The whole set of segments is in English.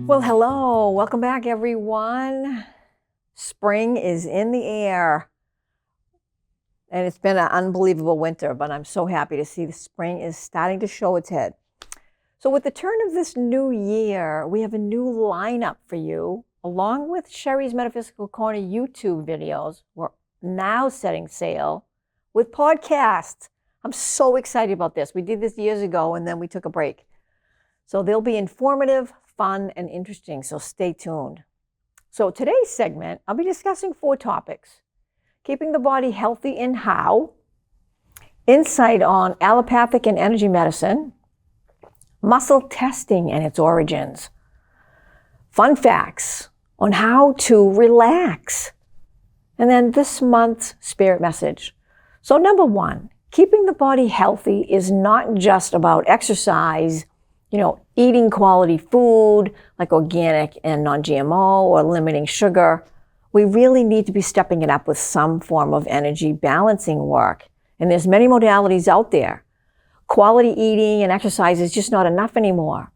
Well, hello. Welcome back, everyone. Spring is in the air. And it's been an unbelievable winter, but I'm so happy to see the spring is starting to show its head. So with the turn of this new year, we have a new lineup for you. Along with Sherry's Metaphysical Corner YouTube videos, we're now setting sail with podcasts. I'm so excited about this. We did this years ago, and then we took a break. So they'll be informative, fun, and interesting, so stay tuned. So today's segment, I'll be discussing 4 topics. Keeping the body healthy and how, insight on allopathic and energy medicine, muscle testing and its origins, fun facts on how to relax, and then this month's spirit message. So number 1, keeping the body healthy is not just about exercise, eating quality food like organic and non-GMO or limiting sugar. We really need to be stepping it up with some form of energy balancing work. And there's many modalities out there. Quality eating and exercise is just not enough anymore.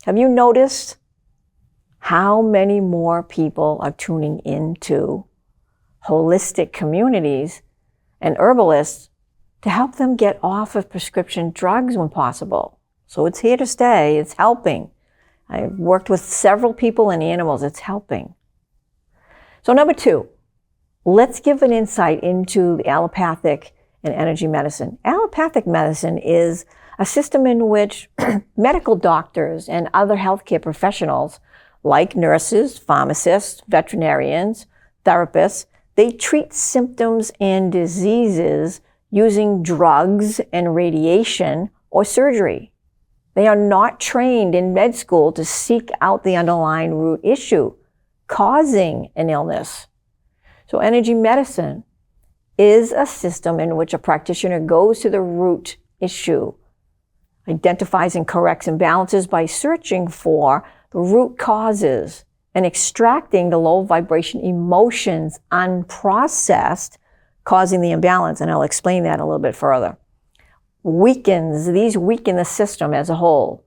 Have you noticed how many more people are tuning into holistic communities and herbalists to help them get off of prescription drugs when possible? So it's here to stay. It's helping. I've worked with several people and animals. It's helping. So number 2, let's give an insight into the allopathic and energy medicine. Allopathic medicine is a system in which medical doctors and other healthcare professionals, like nurses, pharmacists, veterinarians, therapists, they treat symptoms and diseases using drugs and radiation or surgery. They are not trained in med school to seek out the underlying root issue causing an illness. So energy medicine is a system in which a practitioner goes to the root issue, identifies and corrects imbalances by searching for the root causes and extracting the low vibration emotions unprocessed, causing the imbalance. And I'll explain that a little bit further. These weaken the system as a whole.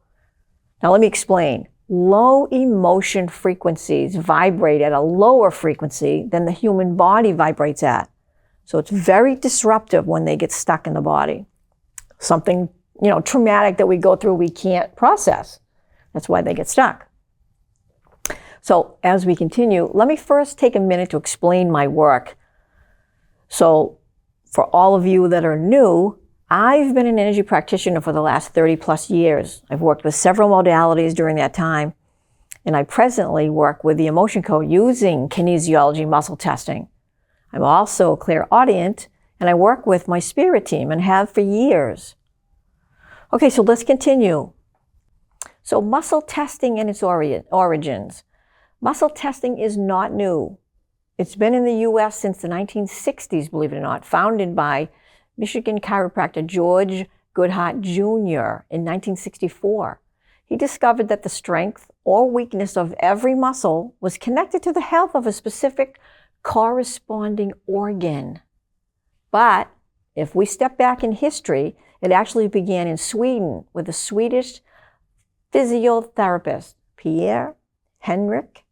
Now let me explain. Low emotion frequencies vibrate at a lower frequency than the human body vibrates at. So it's very disruptive when they get stuck in the body. Something, traumatic that we go through we can't process. That's why they get stuck. So as we continue, let me first take a minute to explain my work. So for all of you that are new, I've been an energy practitioner for the last 30 plus years. I've worked with several modalities during that time, and I presently work with the emotion code using kinesiology muscle testing. I'm also a clairaudient, and I work with my spirit team and have for years. Okay, so let's continue. So muscle testing and its origins. Muscle testing is not new. It's been in the U.S. since the 1960s, believe it or not, founded by Michigan chiropractor George Goodhart Jr. in 1964. He discovered that the strength or weakness of every muscle was connected to the health of a specific corresponding organ. But if we step back in history, it actually began in Sweden with the Swedish physiotherapist Per Henrik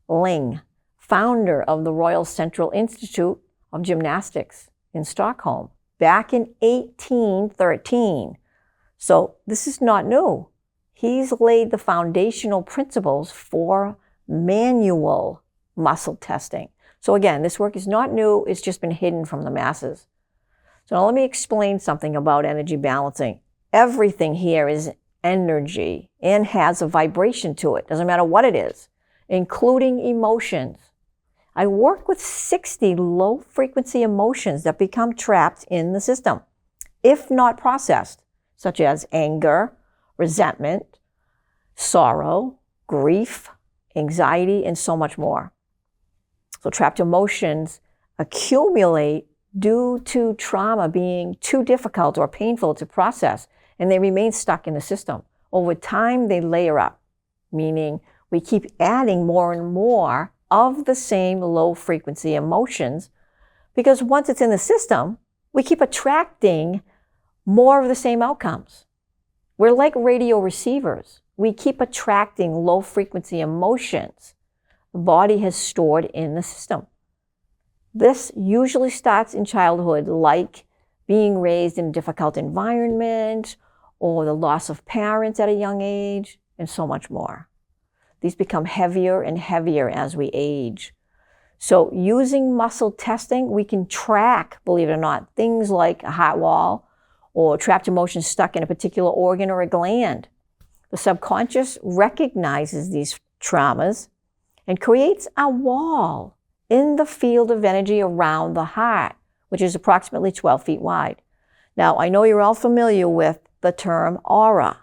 Ling, founder of the Royal Central Institute of Gymnastics in Stockholm, back in 1813. So this is not new. He's laid the foundational principles for manual muscle testing. So again, this work is not new. It's just been hidden from the masses. So now let me explain something about energy balancing. Everything here is energy and has a vibration to it. Doesn't matter what it is, including emotions. I work with 60 low-frequency emotions that become trapped in the system, if not processed, such as anger, resentment, sorrow, grief, anxiety, and so much more. So trapped emotions accumulate due to trauma being too difficult or painful to process, and they remain stuck in the system. Over time, they layer up, meaning we keep adding more and more of the same low-frequency emotions, because once it's in the system, we keep attracting more of the same outcomes. We're like radio receivers. we keep attracting low-frequency emotions the body has stored in the system. This usually starts in childhood, like being raised in a difficult environment or the loss of parents at a young age, and so much more. These become heavier and heavier as we age. So using muscle testing, we can track, believe it or not, things like a heart wall or trapped emotions stuck in a particular organ or a gland. The subconscious recognizes these traumas and creates a wall in the field of energy around the heart, which is approximately 12 feet wide. Now, I know you're all familiar with the term aura.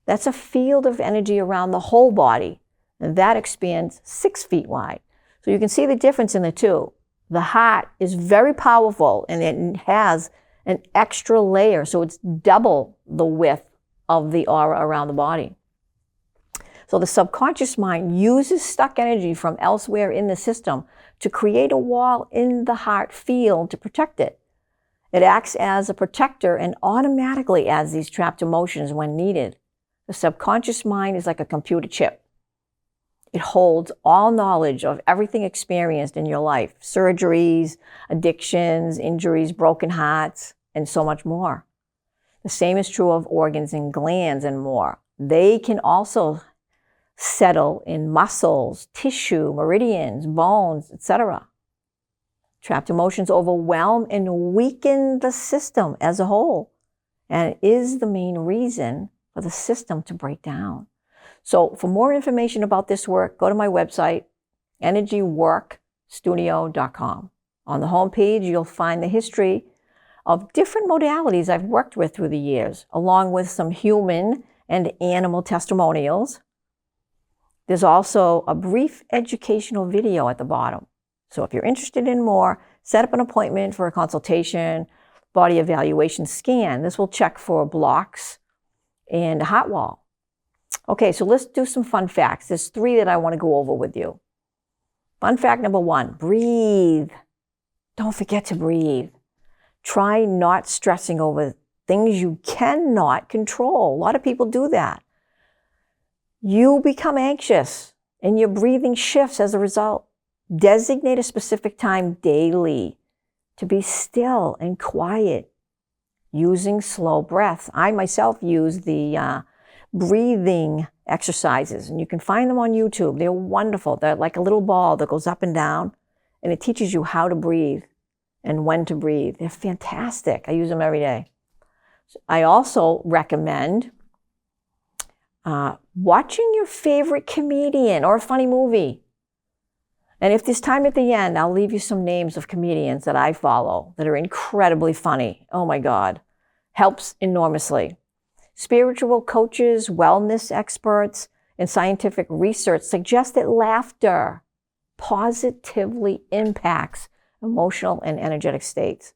That's a field of energy around the whole body, and that expands 6 feet wide. So you can see the difference in the two. The heart is very powerful, and it has an extra layer, so it's double the width of the aura around the body. So the subconscious mind uses stuck energy from elsewhere in the system to create a wall in the heart field to protect it. It acts as a protector and automatically adds these trapped emotions when needed. The subconscious mind is like a computer chip. It holds all knowledge of everything experienced in your life, surgeries, addictions, injuries, broken hearts, and so much more. The same is true of organs and glands and more. They can also settle in muscles, tissue, meridians, bones, etc. Trapped emotions overwhelm and weaken the system as a whole, and is the main reason for the system to break down. So for more information about this work, go to my website, energyworkstudio.com. On the homepage, you'll find the history of different modalities I've worked with through the years, along with some human and animal testimonials. There's also a brief educational video at the bottom. So if you're interested in more, set up an appointment for a consultation, body evaluation scan. This will check for blocks and a heart wall. Okay, so let's do some fun facts. There's 3 that I want to go over with you. Fun fact number 1, breathe. Don't forget to breathe. Try not stressing over things you cannot control. A lot of people do that. You become anxious and your breathing shifts as a result. Designate a specific time daily to be still and quiet using slow breaths. I myself use the breathing exercises, and you can find them on YouTube. They're wonderful. They're like a little ball that goes up and down, and it teaches you how to breathe and when to breathe. They're fantastic. I use them every day. I also recommend watching your favorite comedian or a funny movie. And if there's time at the end, I'll leave you some names of comedians that I follow that are incredibly funny. Oh my God. Helps enormously. Spiritual coaches, wellness experts, and scientific research suggest that laughter positively impacts emotional and energetic states.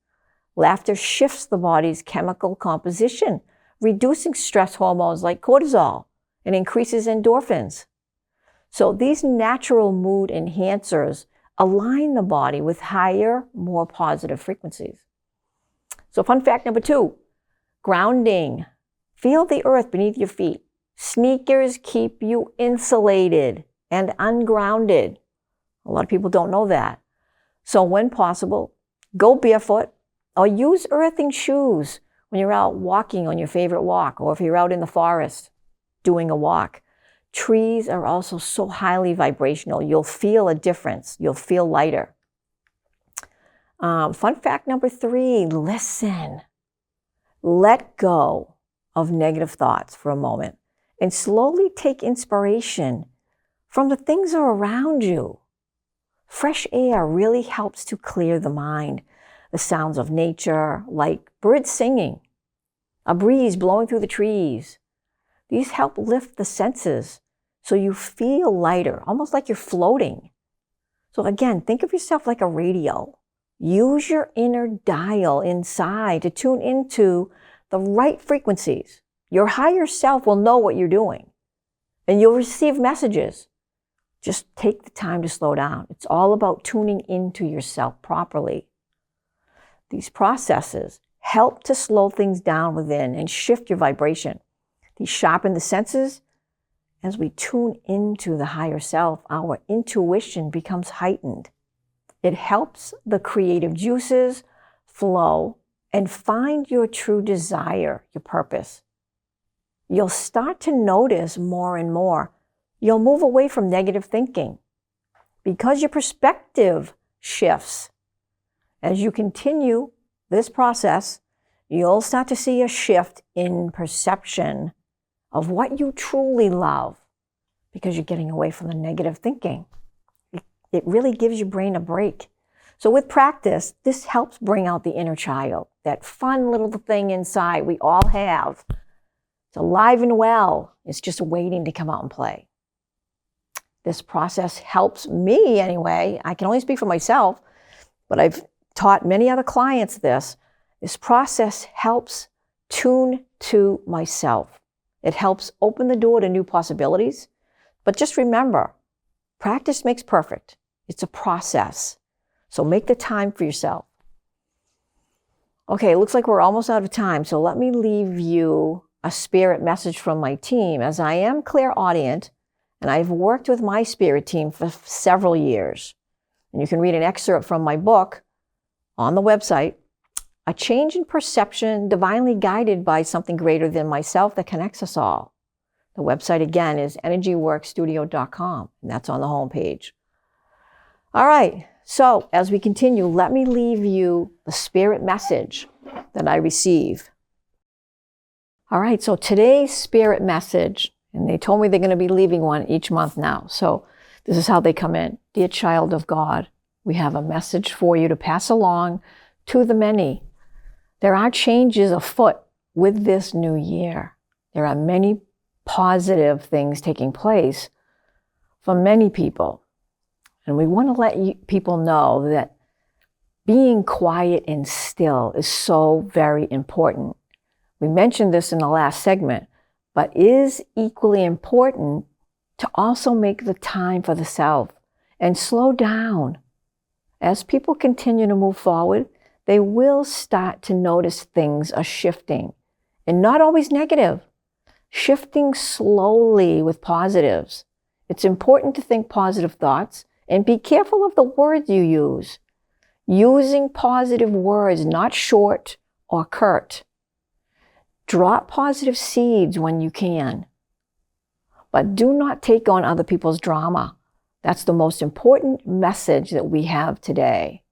Laughter shifts the body's chemical composition, reducing stress hormones like cortisol, and increases endorphins. So these natural mood enhancers align the body with higher, more positive frequencies. So fun fact number 2, grounding. Feel the earth beneath your feet. Sneakers keep you insulated and ungrounded. A lot of people don't know that. So when possible, go barefoot or use earthing shoes when you're out walking on your favorite walk, or if you're out in the forest doing a walk. Trees are also so highly vibrational. You'll feel a difference. You'll feel lighter. Fun fact number 3, listen. Let go of negative thoughts for a moment and slowly take inspiration from the things that are around you. Fresh air really helps to clear the mind. The sounds of nature, like birds singing, a breeze blowing through the trees. These help lift the senses so you feel lighter, almost like you're floating. So again, think of yourself like a radio. Use your inner dial inside to tune into the right frequencies. Your higher self will know what you're doing, and you'll receive messages. Just take the time to slow down. It's all about tuning into yourself properly. These processes help to slow things down within and shift your vibration. These sharpen the senses as we tune into the higher self, our intuition becomes heightened. It helps the creative juices flow and find your true desire, your purpose. You'll start to notice more and more. You'll move away from negative thinking because your perspective shifts. As you continue this process, you'll start to see a shift in perception of what you truly love because you're getting away from the negative thinking. It really gives your brain a break. So with practice, this helps bring out the inner child, that fun little thing inside we all have. It's alive and well. It's just waiting to come out and play. This process helps me anyway. I can only speak for myself, but I've taught many other clients this. This process helps tune to myself. It helps open the door to new possibilities. But just remember, practice makes perfect. It's a process. So make the time for yourself. Okay, it looks like we're almost out of time. So let me leave you a spirit message from my team, as I am clairaudient and I've worked with my spirit team for several years. And you can read an excerpt from my book on the website, A Change in Perception Divinely Guided by Something Greater Than Myself That Connects Us All. The website again is energyworkstudio.com, and that's on the homepage. All right, so as we continue, let me leave you the spirit message that I receive. All right, so today's spirit message, and they told me they're going to be leaving one each month now. So this is how they come in. Dear child of God, we have a message for you to pass along to the many. There are changes afoot with this new year. There are many positive things taking place for many people. And we want to let people know that being quiet and still is so very important. We mentioned this in the last segment, but it is equally important to also make the time for the self and slow down. As people continue to move forward, they will start to notice things are shifting, and not always negative, shifting slowly with positives. It's important to think positive thoughts and be careful of the words you use. Using positive words, not short or curt. Drop positive seeds when you can, but do not take on other people's drama. That's the most important message that we have today.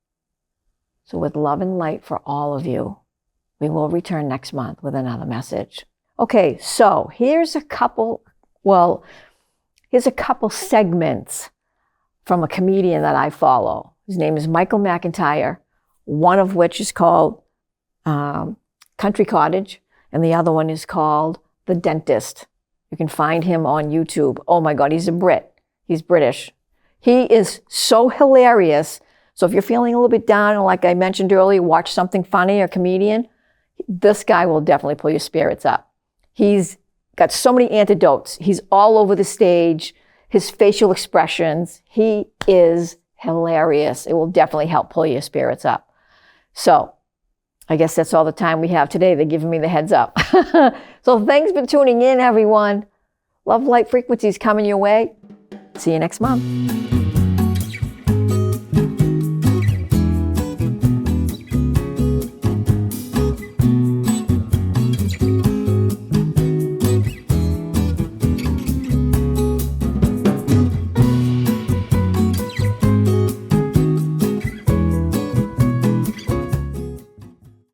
So with love and light for all of you, we will return next month with another message. Okay, so here's a couple segments from a comedian that I follow. His name is Michael McIntyre, one of which is called Country Cottage, and the other one is called The Dentist. You can find him on YouTube. Oh my God, he's a Brit. He's British. He is so hilarious. So if you're feeling a little bit down, like I mentioned earlier, watch something funny or comedian, this guy will definitely pull your spirits up. He's got so many antidotes. He's all over the stage. His facial expressions, he is hilarious. It will definitely help pull your spirits up. So I guess that's all the time we have today. They're giving me the heads up. So thanks for tuning in, everyone. Love, light, frequencies coming your way. See you next month.